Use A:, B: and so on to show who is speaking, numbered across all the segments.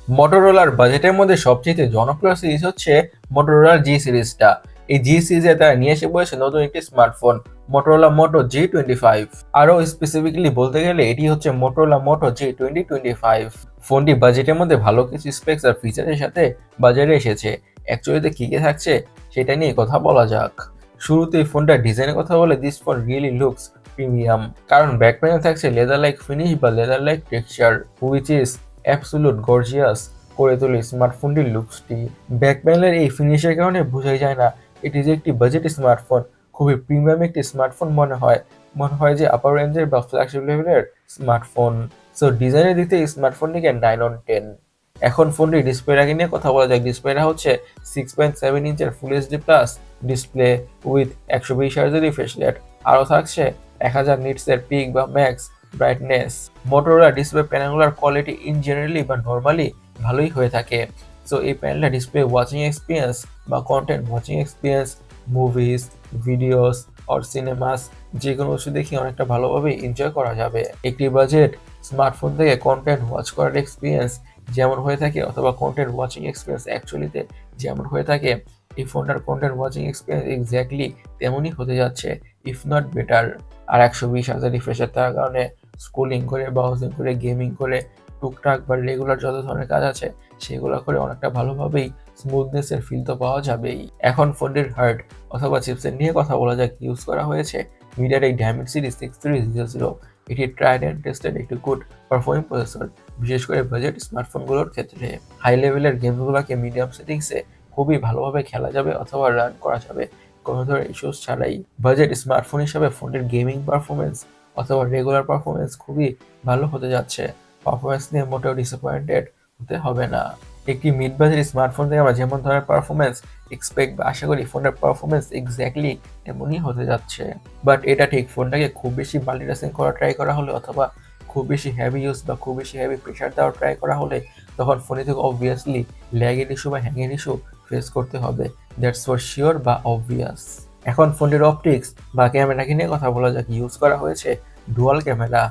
A: মোটরোলার বাজেটের মধ্যে সবচেয়ে জনপ্রিয় সিরিজ হচ্ছে মোটরোলার জি সিরিজটা। এই জি সিরিজে তারা নিয়ে এসে বলেছে নতুন একটি স্মার্টফোন মোটরোলা মোটো G25। আরো স্পেসিফিক্যালি বলতে গেলে এটি হচ্ছে মোটরোলা মোটো G2025। ফোনটি বাজেটের মধ্যে ভালো কিছু স্পেক্স আর ফিচারের সাথে বাজারে এসেছে। অ্যাকচুয়ালিতে কি কি থাকছে সেটা নিয়ে কথা বলা যাক। শুরুতে এই ফোনটার ডিজাইনের কথা বলে this phone really looks premium, কারণ ব্যাক প্যানেল থাকছে লেদার লাইক ফিনিশ বা leather like texture which is absolute gorgeous করে তোলে স্মার্টফোনটির লুকসটি। ব্যাক প্যানেলের এই ফিনিশের কারণে বোঝাই যায় না এটি যে একটি বাজেট স্মার্টফোন। খুবই প্রিমিয়াম একটি স্মার্টফোন মনে হয় যে আপার রেঞ্জের বা ফ্ল্যাগশিপ লেভেলের স্মার্টফোন। সো ডিজাইনের দিক থেকে স্মার্টফোনটিকে 9/10। এখন ফোনটির ডিসপ্লেটাকে নিয়ে কথা বলা যাক। ডিসপ্লেটা হচ্ছে 6.7 ইঞ্চের full HD plus display with 120 Hz refresh rate. আরও থাকছে 1000 নিটসের পিক বা ম্যাক্স ব্রাইটনেস। মোটরোলা ডিসপ্লে প্যানেলগুলোর কোয়ালিটি ইন জেনারেলি বা নর্মালি ভালোই হয়ে থাকে। সো এই প্যানেলটা ডিসপ্লে ওয়াচিং এক্সপিরিয়েন্স বা content watching experience, movies, videos or cinemas যে কোনো কিছু দেখে অনেকটা ভালোভাবে এনজয় করা যাবে। একটি বাজেট স্মার্টফোন থেকে কন্টেন্ট ওয়াচ করার এক্সপিরিয়েন্স যেমন হয়ে থাকে অথবা কন্টেন্ট ওয়াচিং এক্সপিরিয়েন্স অ্যাকচুয়ালিতে যেমন হয়ে থাকে, এই ফোনটার কন্টেন্ট ওয়াচিং এক্সপিরিয়েন্স এক্স্যাক্টলি তেমনই হতে যাচ্ছে, ইফ নট বেটার। আর 120 Hz রিফ্রেশের থাকার কারণে স্ক্রোলিং করে, ব্রাউজিং করে, গেমিং করে, টুকটাক বা রেগুলার যত ধরনের কাজ আছে সেগুলো করে অনেকটা ভালোভাবেই স্মুথনেসের ফিল তো পাওয়া যাবেই। এখন ফোনটির হার্ড অথবা চিপসেট নিয়ে কথা বলা যাক। ইউজ করা হয়েছে মিডিয়াটেক ডায়মেনসিটি 6300। এটি ট্রাইড অ্যান্ড টেস্টেড একটি গুড পারফর্মিং প্রসেসর, বিশেষ করে বাজেট স্মার্টফোনগুলোর ক্ষেত্রে। হাই লেভেলের গেমগুলোকে মিডিয়াম সেটিংসে খুবই ভালোভাবে খেলা যাবে অথবা রান করা যাবে কোনো ধরনের ইস্যুস ছাড়াই। বাজেট স্মার্টফোন হিসাবে ফোনটির গেমিং পারফরমেন্স অথবা রেগুলার পারফরমেন্স খুবই ভালো হতে যাচ্ছে। পারফরমেন্স নিয়ে মোটেও ডিসঅ্যাপয়েন্টেড হতে হবে না। একটি মিড বাজেট স্মার্টফোন থেকে আমরা যেমন ধরনের পারফরমেন্স এক্সপেক্ট বা আশা করি ফোনের পারফরমেন্স এক্স্যাক্টলি এমনই হতে যাচ্ছে। বাট এটা ঠিক, ফোনটাকে খুব বেশি মাল্টিটাস্কিং করা ট্রাই করা হলে অথবা খুব বেশি হেভি ইউজ বা খুব বেশি হেভি প্রেশার দেওয়া ট্রাই করা হলে তখন ফোনে থেকে অবভিয়াসলি ল্যাগের ইস্যু বা হ্যাংয়ের ইস্যু ফেস করতে হবে। দ্যাটস ফর শিওর বা অবভিয়াস। এখন ফোনটির অপটিক্স বা ক্যামেরাকে নিয়ে কথা বলা যাক। ইউজ করা হয়েছে dual camera,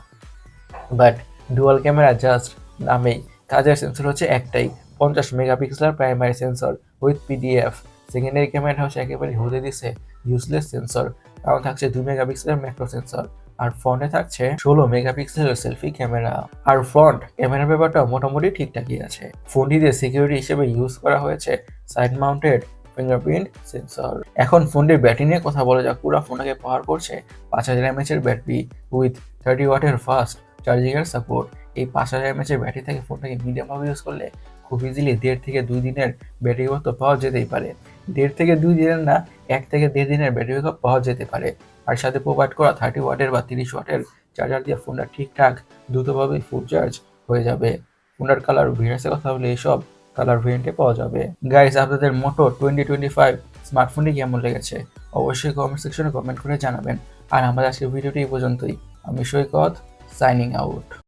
A: but dual camera just নামেই। কাজের সেন্সর হচ্ছে একটাই, 50 মেগাপিক্সেলের primary sensor with PDF. Secondary camera হচ্ছে একেবারে হতে দিছে ইউজলেস সেন্সর, কারণ থাকছে 2 মেগাপিক্সেলের ম্যাক্রো সেন্সর। আর ফ্রন্টে থাকছে 16 মেগাপিক্সেলের সেলফি ক্যামেরা। আর ফ্রন্ট ক্যামেরার ব্যাপারটা মোটামুটি ঠিকঠাকই আছে। ফোনটিতে সিকিউরিটি হিসেবে ইউজ করা হয়েছে সাইড মাউন্টেড ফিঙ্গারপ্রিন্ট সেন্সর। এখন ফোনটির ব্যাটারি নিয়ে কথা বলা যাক। পুরো ফোনটাকে পাওয়ার করছে 5000 mAh ব্যাটারি উইথ 30 ওয়াটের ফাস্ট চার্জিংয়ের সাপোর্ট। এই 5000 mAh ব্যাটারি থেকে ফোনটাকে মিডিয়ামভাবে ইউজ করলে খুব ইজিলি 1.5 থেকে 2 দিনের ব্যাটারি ব্যাকআপ তো পাওয়া যেতেই পারে। 1.5 থেকে 2 দিনের না, 1 থেকে 1.5 দিনের ব্যাটারি ব্যাকআপ পাওয়া যেতে পারে। আর সাথে প্রোভাইড করা 30 ওয়াটের বা 30 ওয়াটের চার্জার দিয়ে ফোনটা ঠিকঠাক দ্রুতভাবে ফুল চার্জ হয়ে যাবে। ফোনটার কালার ভেরিয়েন্টের কথা বলে এসব কালার ভেরিয়েন্টে পাওয়া যাবে। গাইস, আপনাদের মোটো 2025 স্মার্টফোনটি কেমন লেগেছে অবশ্যই কমেন্ট সেকশনে কমেন্ট করে জানাবেন। আর আমাদের আজকের ভিডিওটি এই পর্যন্তই। আমি সৈকত, সাইনিং আউট।